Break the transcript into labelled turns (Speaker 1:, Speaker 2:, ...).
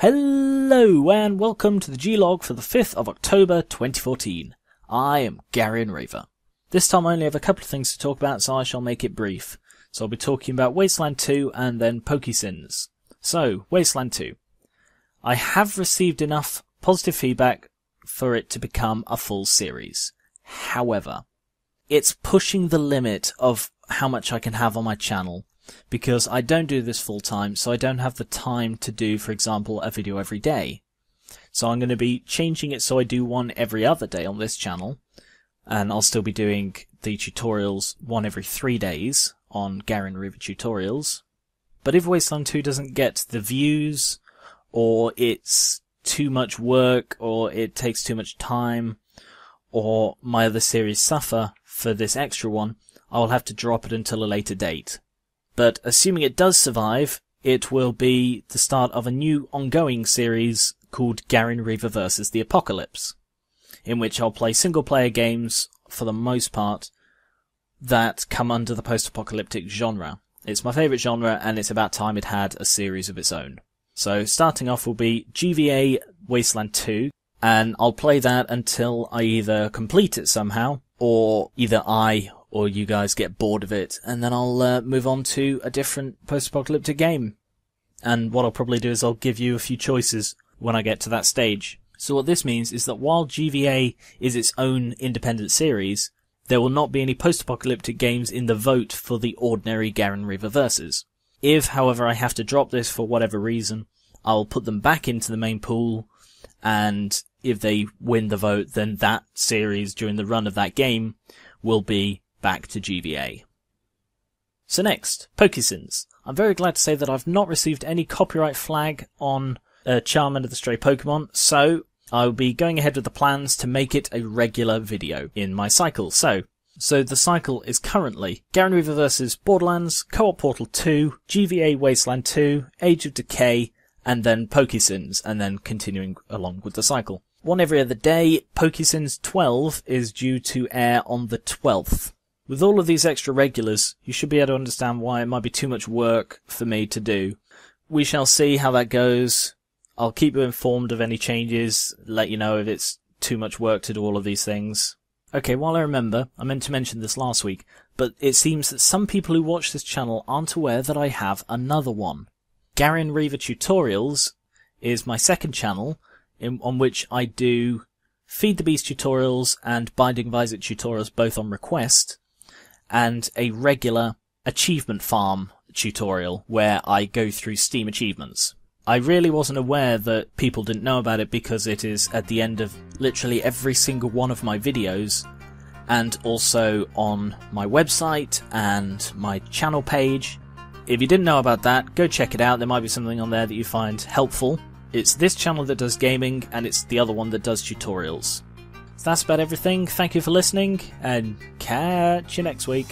Speaker 1: Hello and welcome to the G-Log for the 5th of October 2014. I am Gar1onriva. This time I only have a couple of things to talk about, so I shall make it brief. So I'll be talking about Wasteland 2 and then PokéSins. So, Wasteland 2. I have received enough positive feedback for it to become a full series. However, it's pushing the limit of how much I can have on my channel, because I don't do this full time, so I don't have the time to do, for example, a video every day. So I'm going to be changing it so I do one every other day on this channel, and I'll still be doing the tutorials one every 3 days on Gar1onrivaTutorials. But if Wasteland 2 doesn't get the views, or it's too much work, or it takes too much time, or my other series suffer for this extra one, I'll have to drop it until a later date. But assuming it does survive, it will be the start of a new ongoing series called Gar1onriva VS The Apocalypse, in which I'll play single-player games, for the most part, that come under the post-apocalyptic genre. It's my favourite genre, and it's about time it had a series of its own. So starting off will be GVA Wasteland 2, and I'll play that until I either complete it somehow, or either I or you guys get bored of it, and then I'll move on to a different post-apocalyptic game. And what I'll probably do is I'll give you a few choices when I get to that stage. So what this means is that while GVA is its own independent series, there will not be any post-apocalyptic games in the vote for the ordinary Gar1onriva Versus. If, however, I have to drop this for whatever reason, I'll put them back into the main pool, and if they win the vote, then that series during the run of that game will be back to GVA. So next, PokéSins. I'm very glad to say that I've not received any copyright flag on Charmander the Stray Pokemon, so I'll be going ahead with the plans to make it a regular video in my cycle. So the cycle is currently Gar1onriva vs Borderlands, Co-op Portal 2, GVA Wasteland 2, Age of Decay, and then PokéSins, and then continuing along with the cycle. One every other day. PokéSins 12 is due to air on the 12th. With all of these extra regulars, you should be able to understand why it might be too much work for me to do. We shall see how that goes. I'll keep you informed of any changes, let you know if it's too much work to do all of these things. Okay, while I remember, I meant to mention this last week, but it seems that some people who watch this channel aren't aware that I have another one. Gar1onrivaTutorials is my second channel, on which I do Feed the Beast tutorials and Binding of Isaac tutorials, both on request, and a regular achievement farm tutorial where I go through Steam achievements. I really wasn't aware that people didn't know about it because it is at the end of literally every single one of my videos, and also on my website and my channel page. If you didn't know about that, go check it out. There might be something on there that you find helpful. It's this channel that does gaming, and it's the other one that does tutorials. So that's about everything. Thank you for listening, and catch you next week.